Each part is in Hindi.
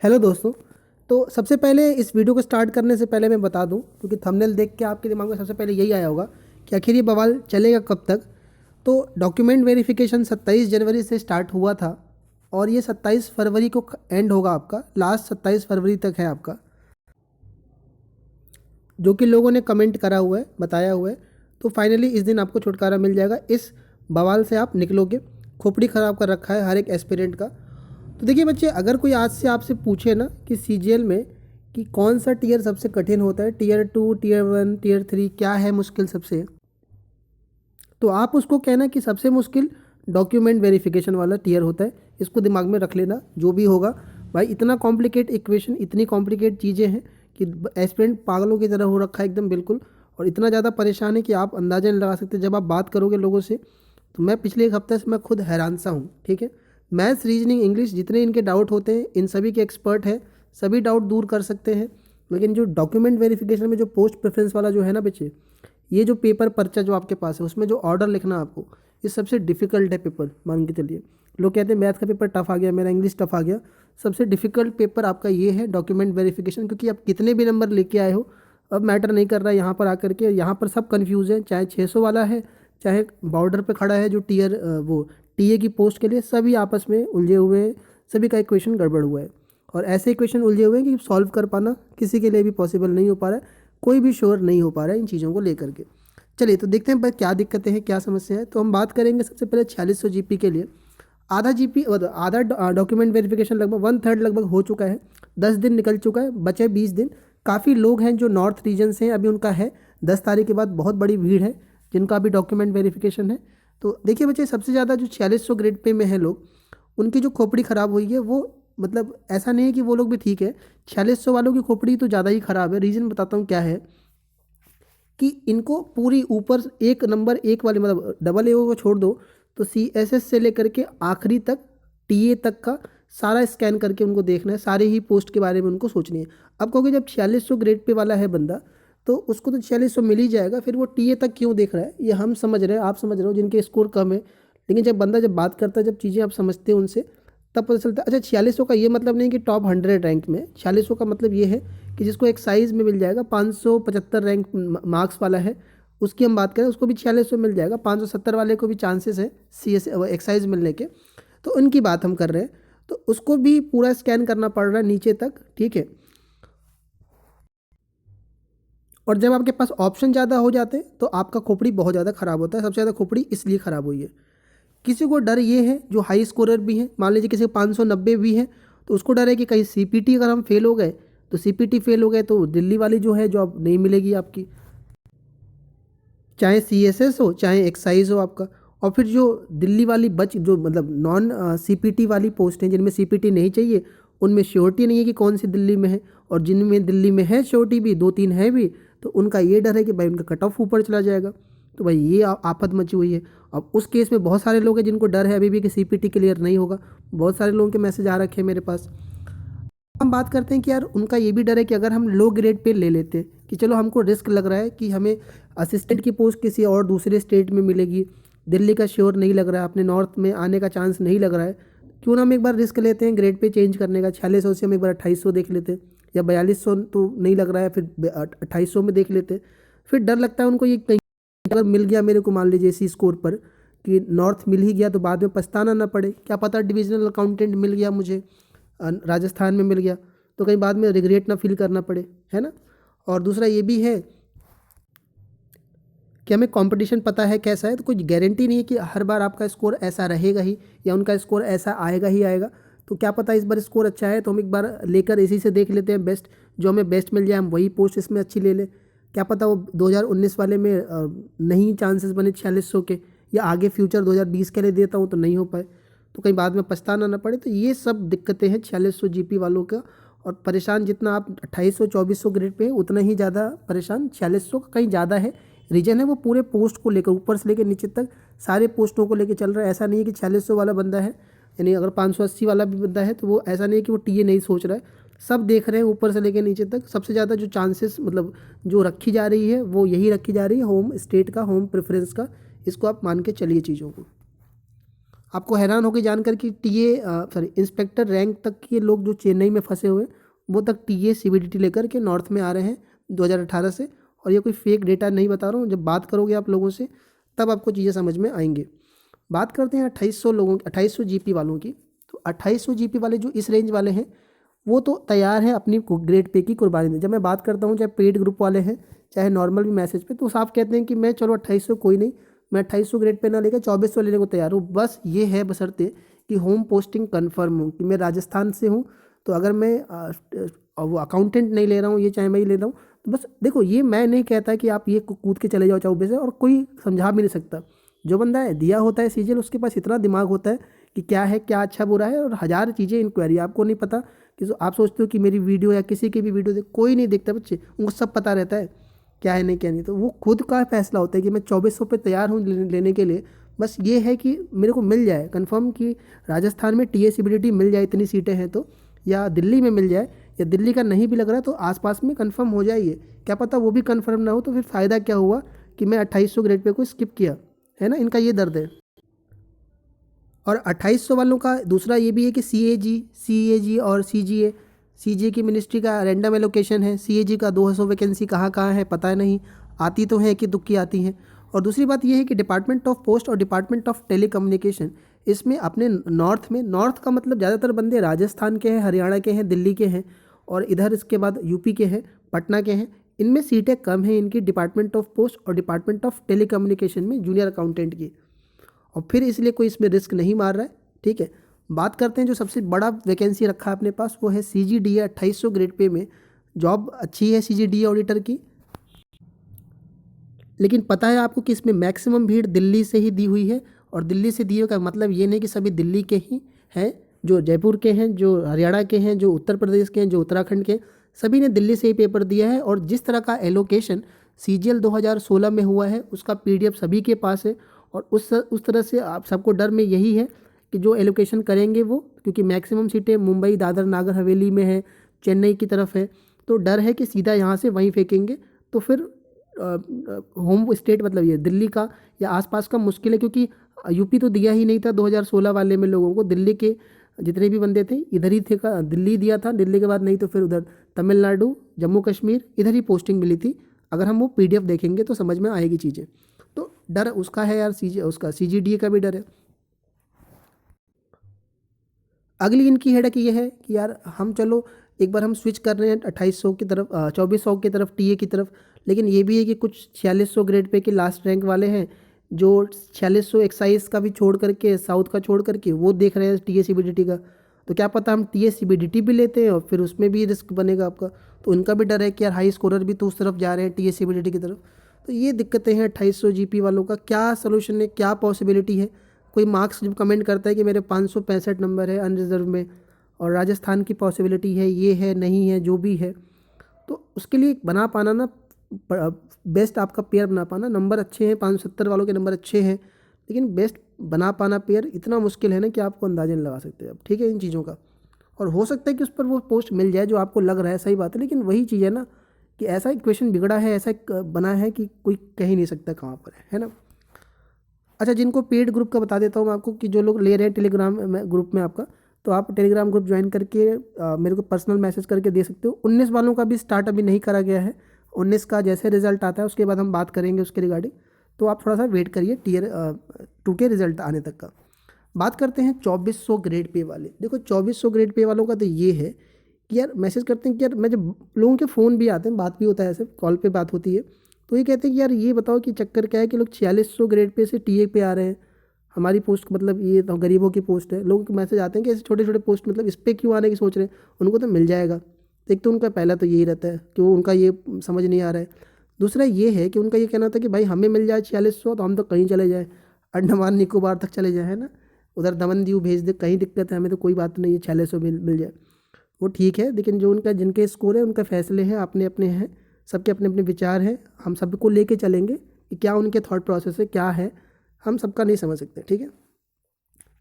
हेलो दोस्तों। तो सबसे पहले इस वीडियो को स्टार्ट करने से पहले मैं बता दूं, क्योंकि थंबनेल देख के आपके दिमाग में सबसे पहले यही आया होगा कि आखिर ये बवाल चलेगा कब तक। तो डॉक्यूमेंट वेरिफिकेशन 27 जनवरी से स्टार्ट हुआ था और ये 27 फरवरी को एंड होगा। आपका लास्ट 27 फरवरी तक है आपका, जो कि लोगों ने कमेंट करा हुआ है, बताया हुआ है। तो फाइनली इस दिन आपको छुटकारा मिल जाएगा, इस बवाल से आप निकलोगे। खोपड़ी ख़राब कर रखा है हर एक एस्पिरेंट का। तो देखिए बच्चे, अगर कोई आज से आपसे पूछे ना कि सीजीएल में कि कौन सा टीयर सबसे कठिन होता है, टीयर 2, टीयर 1, टीयर 3, क्या है मुश्किल सबसे, तो आप उसको कहना कि सबसे मुश्किल डॉक्यूमेंट वेरिफिकेशन वाला टीयर होता है। इसको दिमाग में रख लेना जो भी होगा। भाई इतना कॉम्प्लिकेट इक्वेशन, इतनी कॉम्प्लिकेट चीज़ें हैं कि एस्पिरेंट पागलों की तरह हो रखा है एकदम बिल्कुल। और इतना ज़्यादा परेशान है कि आप अंदाज़ा नहीं लगा सकते। जब आप बात करोगे लोगों से, तो मैं पिछले एक हफ्ते से मैं खुद हैरान सा हूँ। ठीक है, मैथ्स, रीजनिंग, इंग्लिश, जितने इनके डाउट होते हैं इन सभी के एक्सपर्ट हैं, सभी डाउट दूर कर सकते हैं। लेकिन जो डॉक्यूमेंट वेरिफिकेशन में जो पोस्ट प्रेफरेंस वाला जो है ना बच्चे, ये जो पेपर पर्चा जो आपके पास है उसमें जो ऑर्डर लिखना आपको, ये सबसे डिफिकल्ट है पेपर, मान के चलिए। लोग कहते हैं मैथ का पेपर टफ आ गया, मेरा इंग्लिश टफ आ गया। सबसे डिफिकल्ट पेपर आपका ये है डॉक्यूमेंट वेरिफिकेशन, क्योंकि आप कितने भी नंबर लेके आए हो अब मैटर नहीं कर रहा है। यहाँ पर आकर के यहाँ पर सब कन्फ्यूज़ है, चाहे 600 वाला है, चाहे बॉर्डर पे खड़ा है जो टीयर वो टीए की पोस्ट के लिए, सभी आपस में उलझे हुए हैं। सभी का इक्वेशन गड़बड़ हुआ है और ऐसे इक्वेशन उलझे हुए हैं कि सॉल्व कर पाना किसी के लिए भी पॉसिबल नहीं हो पा रहा है। कोई भी श्योर नहीं हो पा रहा है इन चीज़ों को लेकर के। चलिए तो देखते हैं पर क्या दिक्कतें हैं, क्या समस्या है। तो हम बात करेंगे सबसे पहले 4600 जीपी के लिए। आधा जीपी, आधा डॉक्यूमेंट वेरिफिकेशन लगभग 1/3 लगभग हो चुका है। 10 दिन निकल चुका है, बचे 20 दिन। काफ़ी लोग हैं जो नॉर्थ रीजन से हैं, अभी उनका है 10 तारीख के बाद बहुत बड़ी भीड़ है जिनका अभी डॉक्यूमेंट वेरिफिकेशन है। तो देखिए बच्चे, सबसे ज़्यादा जो 4600 ग्रेड पे में है लोग, उनकी जो खोपड़ी ख़राब हुई है वो, मतलब ऐसा नहीं है कि वो लोग भी ठीक है। 4600 वालों की खोपड़ी तो ज़्यादा ही ख़राब है। रीज़न बताता हूँ क्या है कि इनको पूरी ऊपर एक नंबर एक वाले, मतलब डबल ए को छोड़ दो, तो CSS से लेकर के आखिरी तक टीए तक का सारा स्कैन करके उनको देखना है, सारे ही पोस्ट के बारे में उनको सोचनी है। अब कहोगे जब 4600 ग्रेड पे वाला है बंदा, तो उसको तो 4600 मिल ही जाएगा, फिर वो टीए तक क्यों देख रहा है। ये हम समझ रहे हैं, आप समझ रहे हो जिनके स्कोर कम है। लेकिन जब बंदा जब बात करता है, जब चीज़ें आप समझते हैं उनसे, तब पता चलता है। अच्छा, 4600 का ये मतलब नहीं कि टॉप 100 रैंक में। 4600 का मतलब ये है कि जिसको एक साइज़ में मिल जाएगा, 575 रैंक मार्क्स वाला है, उसकी हम बात करें, उसको भी 4600 मिल जाएगा। 570 वाले को भी चांसेस है CS एक्साइज मिलने के, तो उनकी बात हम कर रहे हैं। तो उसको भी पूरा स्कैन करना पड़ रहा है नीचे तक। ठीक है, और जब आपके पास ऑप्शन ज़्यादा हो जाते हैं तो आपका खोपड़ी बहुत ज़्यादा ख़राब होता है। सबसे ज़्यादा खोपड़ी इसलिए ख़राब हुई है। किसी को डर ये है जो हाई स्कोरर भी है, मान लीजिए किसी को 590 भी है, तो उसको डर है कि कहीं CPT अगर हम फेल हो गए, तो CPT फेल हो गए तो दिल्ली वाली जो है जॉब नहीं मिलेगी आपकी, चाहे CSS हो चाहे एक्साइज हो आपका। और फिर जो दिल्ली वाली बच, जो मतलब नॉन CPT वाली पोस्ट हैं जिनमें CPT नहीं चाहिए, उनमें श्योरिटी नहीं है कि कौन सी दिल्ली में है। और जिनमें दिल्ली में है श्योरिटी भी, 2-3 है भी, तो उनका ये डर है कि भाई उनका कट ऑफ ऊपर चला जाएगा। तो भाई ये आफत मची हुई है। अब उस केस में बहुत सारे लोग हैं जिनको डर है अभी भी कि CPT क्लियर नहीं होगा। बहुत सारे लोगों के मैसेज आ रखे हैं मेरे पास। हम बात करते हैं कि यार उनका ये भी डर है कि अगर हम लो ग्रेड पे ले लेते हैं, कि चलो हमको रिस्क लग रहा है कि हमें असिस्टेंट की पोस्ट किसी और दूसरे स्टेट में मिलेगी, दिल्ली का श्योर नहीं लग रहा है, अपने नॉर्थ में आने का चांस नहीं लग रहा है, क्यों ना हम एक बार रिस्क लेते हैं ग्रेड पे चेंज करने का। 4600 से हम एक बार 2800 देख लेते हैं, या 4200 तो नहीं लग रहा है, फिर 2800 में देख लेते हैं। फिर डर लगता है उनको ये कहीं अगर मिल गया मेरे को, मान लीजिए इसी स्कोर पर कि नॉर्थ मिल ही गया, तो बाद में पछताना ना पड़े। क्या पता डिविजनल अकाउंटेंट मिल गया मुझे, राजस्थान में मिल गया, तो कहीं बाद में रिग्रेट ना फील करना पड़े, है ना। और दूसरा ये भी है कि हमें कंपटीशन पता है कैसा है, तो कोई गारंटी नहीं है कि हर बार आपका स्कोर ऐसा रहेगा ही या उनका स्कोर ऐसा आएगा ही आएगा। तो क्या पता इस बार स्कोर अच्छा है तो हम एक बार लेकर इसी से देख लेते हैं, बेस्ट जो हमें बेस्ट मिल जाए हम वही पोस्ट इसमें अच्छी ले लें। क्या पता वो 2019 वाले में नहीं चांसेस बने 4600 के, या आगे फ्यूचर 2020 के लिए देता हूँ तो नहीं हो पाए, तो कहीं बाद में पछताना ना पड़े। तो ये सब दिक्कतें हैं 4600 जीपी वालों का। और परेशान जितना आप 2800-2400 ग्रेड पे उतना ही ज़्यादा परेशान 4600 का कहीं ज़्यादा है। रीजन है वो पूरे पोस्ट को लेकर, ऊपर से लेकर नीचे तक सारे पोस्टों को लेकर चल रहा है। ऐसा नहीं है कि 4600 वाला बंदा है, यानी अगर 580 वाला भी बंदा है तो वो ऐसा नहीं है कि वो टीए नहीं सोच रहा है। सब देख रहे हैं ऊपर से लेकर नीचे तक। सबसे ज़्यादा जो चांसेस, मतलब जो रखी जा रही है वो यही रखी जा रही है, होम स्टेट का, होम प्रेफरेंस का। इसको आप मान के चलिए चीज़ों को। आपको हैरान होकर जानकर कि इंस्पेक्टर रैंक तक के लोग जो चेन्नई में फंसे हुए वो तक टीए सीबीडीटी लेकर के नॉर्थ में आ रहे हैं 2018 से। और ये कोई फेक डेटा नहीं बता रहा हूँ, जब बात करोगे आप लोगों से तब आपको चीज़ें समझ में आएंगी। बात करते हैं 2800 जीपी वालों की। तो 2800 जीपी वाले जो इस रेंज वाले हैं वो तो तैयार हैं अपनी ग्रेड पे की कुर्बानी दें। जब मैं बात करता हूँ चाहे पेड ग्रुप वाले हैं चाहे नॉर्मल भी मैसेज पे, तो साफ कहते हैं कि मैं चलो 2800 कोई नहीं, मैं 2800 ग्रेड पे ना लेकर 2400 लेने को तैयार हूँ। बस ये है बशर्ते कि होम पोस्टिंग कन्फर्म हो कि मैं राजस्थान से हूँ। तो अगर मैं वो अकाउंटेंट नहीं ले रहा हूँ, ये चाहे मैं ही ले रहा हूँ, तो बस देखो ये मैं नहीं कहता कि आप ये कूद के चले जाओ 24 से, और कोई समझा भी नहीं सकता। जो बंदा है दिया होता है सीजीएल उसके पास इतना दिमाग होता है कि क्या है क्या अच्छा बुरा है, और हज़ार चीज़ें इंक्वायरी आपको नहीं पता कि आप सोचते हो कि मेरी वीडियो या किसी की भी वीडियो देख, कोई नहीं देखता बच्चे, उनको सब पता रहता है क्या है नहीं क्या नहीं। तो वो खुद का फैसला होता है कि मैं 2400 पे तैयार हूँ लेने के लिए। बस ये है कि मेरे को मिल जाए कंफर्म कि राजस्थान में टीएसीबीडीटी मिल जाए, इतनी सीटें हैं तो, या दिल्ली में मिल जाए, या दिल्ली का नहीं भी लग रहा है तो आसपास में कंफर्म हो जाइए। क्या पता वो भी कंफर्म ना हो तो फिर फ़ायदा क्या हुआ कि मैं 2800 ग्रेड पे को स्किप किया, है ना। इनका ये दर्द है। और 2800 वालों का दूसरा ये भी है कि सीएजी और सीजीए की मिनिस्ट्री का रैंडम एलोकेशन है। सीएजी का 200 वैकेंसी कहाँ कहाँ है पता नहीं, आती तो हैं कि दुक्की आती हैं। और दूसरी बात ये है कि डिपार्टमेंट ऑफ पोस्ट और डिपार्टमेंट ऑफ टेलीकम्युनिकेशन, इसमें अपने नॉर्थ का मतलब ज़्यादातर बंदे राजस्थान के हैं, हरियाणा के हैं, दिल्ली के हैं, और इधर इसके बाद यूपी के हैं, पटना के हैं। इनमें सीटें कम हैं इनकी डिपार्टमेंट ऑफ पोस्ट और डिपार्टमेंट ऑफ टेलीकम्युनिकेशन में जूनियर अकाउंटेंट की, और फिर इसलिए कोई इसमें रिस्क नहीं मार रहा है। ठीक है, बात करते हैं जो सबसे बड़ा वैकेंसी रखा है अपने पास, वो है सीजीडीए 2800 ग्रेड पे में। जॉब अच्छी है सीजीडीए ऑडिटर की, लेकिन पता है आपको कि इसमें मैक्सिमम भीड़ दिल्ली से ही दी हुई है। और दिल्ली से दिए का मतलब ये नहीं कि सभी दिल्ली के ही हैं, जो जयपुर के हैं, जो हरियाणा के हैं, जो उत्तर प्रदेश के हैं, जो उत्तराखंड के हैं, सभी ने दिल्ली से ही पेपर दिया है। और जिस तरह का एलोकेशन सीजीएल 2016 में हुआ है उसका पीडीएफ सभी के पास है। और उस तरह से आप सबको डर में यही है कि जो एलोकेशन करेंगे वो, क्योंकि मैक्सिमम सीटें मुंबई, दादर नागर हवेली में है, चेन्नई की तरफ है, तो डर है कि सीधा यहाँ से वहीं फेंकेंगे। तो फिर होम स्टेट मतलब ये दिल्ली का या आसपास का मुश्किल है, क्योंकि यूपी तो दिया ही नहीं था 2016 वाले में लोगों को। दिल्ली के जितने भी बंदे थे इधर ही थे, का दिल्ली दिया था, दिल्ली के बाद नहीं तो फिर उधर तमिलनाडु, जम्मू कश्मीर, इधर ही पोस्टिंग मिली थी। अगर हम वो पीडीएफ देखेंगे तो समझ में आएगी चीज़ें। तो डर उसका है यार, उसका सीजीडीए का भी डर है। अगली इनकी हेडक ये है कि यार हम चलो एक बार हम स्विच कर रहे हैं 2800 की तरफ, 2400 की तरफ, टीए की तरफ, लेकिन ये भी है कि कुछ 4600 ग्रेड पे के लास्ट रैंक वाले हैं जो 4600 एक्साइज का भी छोड़ करके, साउथ का छोड़ करके वो देख रहे हैं टीए सीबीडीटी का। तो क्या पता हम टीए सीबीडीटी भी लेते हैं और फिर उसमें भी रिस्क बनेगा आपका। तो उनका भी डर है कि यार हाई स्कोरर भी तो उस तरफ जा रहे हैं टीए सीबीडीटी की तरफ। तो ये दिक्कतें हैं 2800 जीपी वालों का। क्या सोल्यूशन है, क्या पॉसिबिलिटी है। कोई मार्क्स जब कमेंट करता है कि मेरे 565 नंबर है अनरिजर्व में और राजस्थान की पॉसिबिलिटी है, ये है नहीं है जो भी है, तो उसके लिए बना पाना ना, बेस्ट आपका पेयर बना पाना। नंबर अच्छे हैं, 570 वालों के नंबर अच्छे हैं, लेकिन बेस्ट बना पाना पेयर इतना मुश्किल है ना कि आपको अंदाजा नहीं लगा सकते अब। ठीक है इन चीज़ों का, और हो सकता है कि उस पर वो पोस्ट मिल जाए जो आपको लग रहा है, सही बात है, लेकिन वही चीज़ है ना कि ऐसा इक्वेशन बिगड़ा है, ऐसा बना है कि कोई कह ही नहीं सकता कहाँ पर है ना। अच्छा, जिनको पेड ग्रुप का बता देता हूँ मैं आपको कि जो लोग ले रहे हैं टेलीग्राम ग्रुप में आपका, तो आप टेलीग्राम ग्रुप ज्वाइन करके मेरे को पर्सनल मैसेज करके दे सकते हो। 19 वालों का भी स्टार्ट अभी नहीं करा गया है। 19 का जैसे रिजल्ट आता है उसके बाद हम बात करेंगे उसके रिगार्डिंग, तो आप थोड़ा सा वेट करिए टियर 2 के रिजल्ट आने तक का। बात करते हैं 2400 ग्रेड पे वाले। देखो 2400 ग्रेड पे वालों का तो ये है कि यार मैसेज करते हैं कि यार, मैं जब लोगों के फ़ोन भी आते हैं, बात भी होता है, ऐसे कॉल पे बात होती है, तो ये कहते हैं कि यार ये बताओ कि चक्कर क्या है कि लोग 4600 ग्रेड पे से टीए पे आ रहे हैं। हमारी पोस्ट मतलब ये तो गरीबों की पोस्ट है, लोगों के मैसेज आते हैं कि ऐसे छोटे छोटे पोस्ट मतलब इस पर क्यों आने की सोच रहे हैं, उनको तो मिल जाएगा। तो एक तो उनका पहला तो यही रहता है कि वो उनका ये समझ नहीं आ रहा है। दूसरा ये है कि उनका ये कहना था कि भाई हमें मिल जाए 4600 तो हम तो कहीं चले जाए, अंडमान निकोबार तक चले जाए, है ना, उधर दमन दीव भेज दे, कहीं दिक्कत है हमें तो कोई बात नहीं है, 4600 मिल जाए वो ठीक है। लेकिन जो उनका जिनके स्कोर है उनका फैसले हैं, अपने अपने हैं, सबके अपने अपने विचार हैं। हम सबको लेके चलेंगे कि क्या उनके थॉट प्रोसेस है, क्या है, हम सबका नहीं समझ सकते। ठीक है,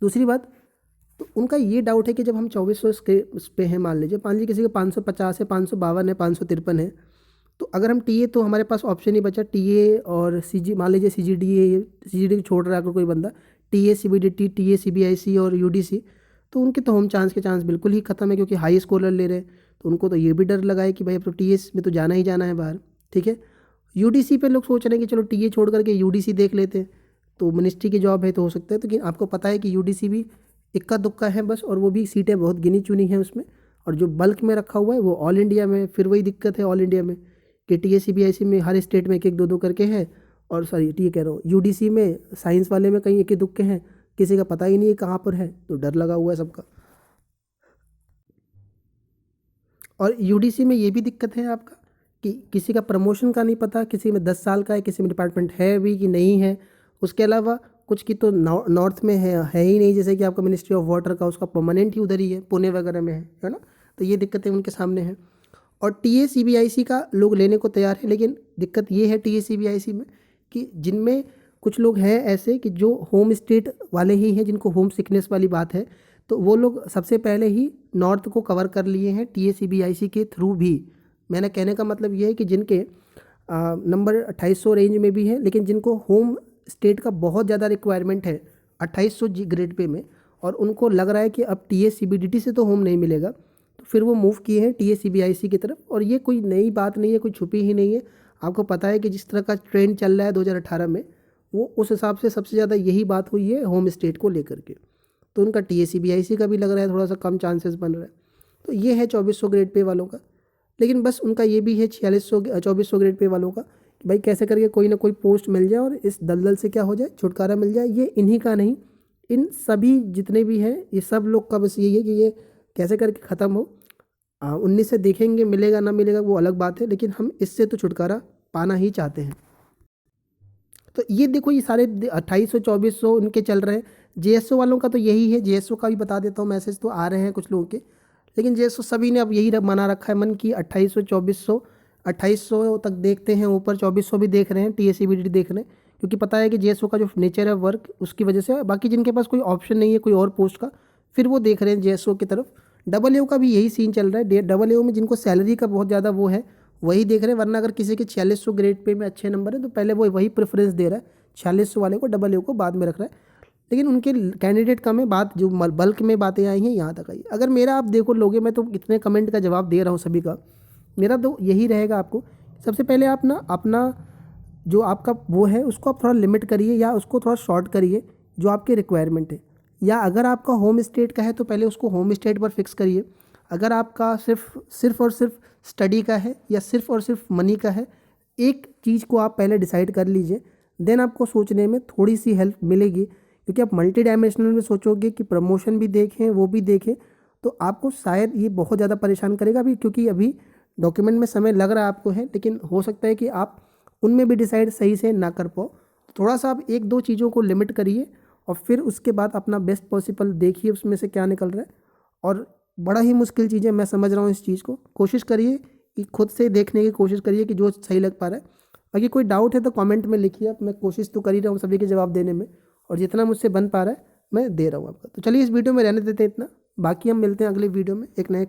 दूसरी बात, तो उनका ये डाउट है कि जब हम 2400 उस पे हैं, मान लीजिए किसी का 550 है, 552 है, 553 है, तो अगर हम टीए, तो हमारे पास ऑप्शन ही बचा टीए और सीजी, मान लीजिए सीजीडीए, सीजीडी छोड़ रहा है अगर कोई बंदा, TA CBDT, TA CBIC और UDC, तो उनके तो होम चांस के चांस बिल्कुल ही ख़त्म है, क्योंकि हाई स्कोरर ले रहे हैं। तो उनको तो ये भी डर लगा है कि भाई अब तो TS में तो जाना ही जाना है बाहर, ठीक है। UDC पे लोग सोच रहे हैं कि चलो TA छोड़ करके UDC देख लेते हैं, तो मिनिस्ट्री की जॉब है तो हो सकता है। तो लेकिन आपको पता है कि UDC भी इक्का दुक्का है बस, और वो भी सीटें बहुत गिनी चुनी हैं उसमें, और जो बल्क में रखा हुआ है वो ऑल इंडिया में। फिर वही दिक्कत है ऑल इंडिया में कि TA CBIC में हर स्टेट में एक एक दो दो करके है, और सॉरी टी कह रहा हूँ, UDC में साइंस वाले में कहीं एक ही दुक्के हैं, किसी का पता ही नहीं है कहाँ पर है, तो डर लगा हुआ है सबका। और UDC में ये भी दिक्कत है आपका कि किसी का प्रमोशन का नहीं पता, किसी में 10 साल का है, किसी में डिपार्टमेंट है भी कि नहीं है। उसके अलावा कुछ की तो नॉर्थ में है ही नहीं, जैसे कि आपका मिनिस्ट्री ऑफ वाटर का उसका परमानेंट ही उधर ही है, पुणे वगैरह में है ना। तो ये दिक्कतें उनके सामने हैं। और TA CBIC का लोग लेने को तैयार है, लेकिन दिक्कत ये है TA CBIC में कि जिनमें कुछ लोग हैं ऐसे कि जो होम स्टेट वाले ही हैं, जिनको होम सिकनेस वाली बात है, तो वो लोग सबसे पहले ही नॉर्थ को कवर कर लिए हैं TA CBIC के थ्रू भी। मैंने कहने का मतलब ये है कि जिनके नंबर 2800 रेंज में भी है, लेकिन जिनको होम स्टेट का बहुत ज़्यादा रिक्वायरमेंट है 2800 ग्रेड पे में, और उनको लग रहा है कि अब TA CBDT से तो होम नहीं मिलेगा, तो फिर वो मूव किए हैं TA CBIC की तरफ। और ये कोई नई बात नहीं है, कोई छुपी ही नहीं है। आपको पता है कि जिस तरह का ट्रेंड चल रहा है 2018 में, वो उस हिसाब से सबसे ज़्यादा यही बात हुई है होम स्टेट को लेकर के। तो उनका TA CBIC का भी लग रहा है थोड़ा सा कम चांसेस बन रहा है। तो ये है 2400 ग्रेड पे वालों का। लेकिन बस उनका ये भी है 2400 ग्रेड पे वालों का कि भाई कैसे करके कोई ना कोई पोस्ट मिल जाए और इस दलदल से क्या हो जाए, छुटकारा मिल जाए। ये इन्हीं का नहीं, इन सभी जितने भी हैं, ये सब लोग का बस यही है कि ये कैसे करके ख़त्म हो। 19 से देखेंगे मिलेगा ना मिलेगा वो अलग बात है, लेकिन हम इससे तो छुटकारा पाना ही चाहते हैं। तो ये देखो, ये सारे 2800 2400 उनके चल रहे हैं। JSO वालों का तो यही है। JSO का भी बता देता हूँ, मैसेज तो आ रहे हैं कुछ लोगों के, लेकिन JSO सभी ने अब यही मना रखा है मन की 2800 2400 2800 तक देखते हैं, ऊपर 2400 भी देख रहे हैं, TA CBDT देख रहे हैं, क्योंकि पता है कि JSO का जो नेचर है वर्क, उसकी वजह से। बाकी जिनके पास कोई ऑप्शन नहीं है कोई और पोस्ट का, फिर वो देख रहे हैं JSO की तरफ। AA का भी यही सीन चल रहा है। AA में जिनको सैलरी का बहुत ज़्यादा वो है, वही देख रहे हैं। वरना अगर किसी के 4600 ग्रेड पे में अच्छे नंबर है, तो पहले वो वही प्रेफरेंस दे रहा है, 4600 वाले को, AA को बाद में रख रहा है। लेकिन उनके कैंडिडेट कम है। बात जो बल्क में बातें आई हैं यहाँ तक आई। अगर मेरा आप देखो लोगे, मैं तो इतने कमेंट का जवाब दे रहा हूँ सभी का, मेरा तो यही रहेगा आपको, सबसे पहले आप ना अपना जो आपका वो है उसको आप थोड़ा लिमिट करिए, या उसको थोड़ा शॉर्ट करिए जो आपके रिक्वायरमेंट है। या अगर आपका होम स्टेट का है तो पहले उसको होम स्टेट पर फिक्स करिए। अगर आपका सिर्फ और सिर्फ स्टडी का है या सिर्फ और सिर्फ मनी का है, एक चीज़ को आप पहले डिसाइड कर लीजिए, देन आपको सोचने में थोड़ी सी हेल्प मिलेगी। क्योंकि आप मल्टी डायमेंशनल में सोचोगे कि प्रमोशन भी देखें वो भी देखें, तो आपको शायद ये बहुत ज़्यादा परेशान करेगा अभी, क्योंकि अभी डॉक्यूमेंट में समय लग रहा है आपको है, लेकिन हो सकता है कि आप उनमें भी डिसाइड सही से ना कर पाओ। थोड़ा सा आप एक दो चीज़ों को लिमिट करिए, और फिर उसके बाद अपना बेस्ट पॉसिबल देखिए उसमें से क्या निकल रहा है। और बड़ा ही मुश्किल चीज़ है, मैं समझ रहा हूँ इस चीज़ को। कोशिश करिए कि खुद से देखने की कोशिश करिए कि जो सही लग पा रहा है। बाकी कोई डाउट है तो कमेंट में लिखिए आप, मैं कोशिश तो कर ही रहा हूँ सभी के जवाब देने में, और जितना मुझसे बन पा रहा है मैं दे रहा हूँ आपका। तो चलिए इस वीडियो में रहने देते हैं इतना, बाकी हम मिलते हैं अगले वीडियो में एक नए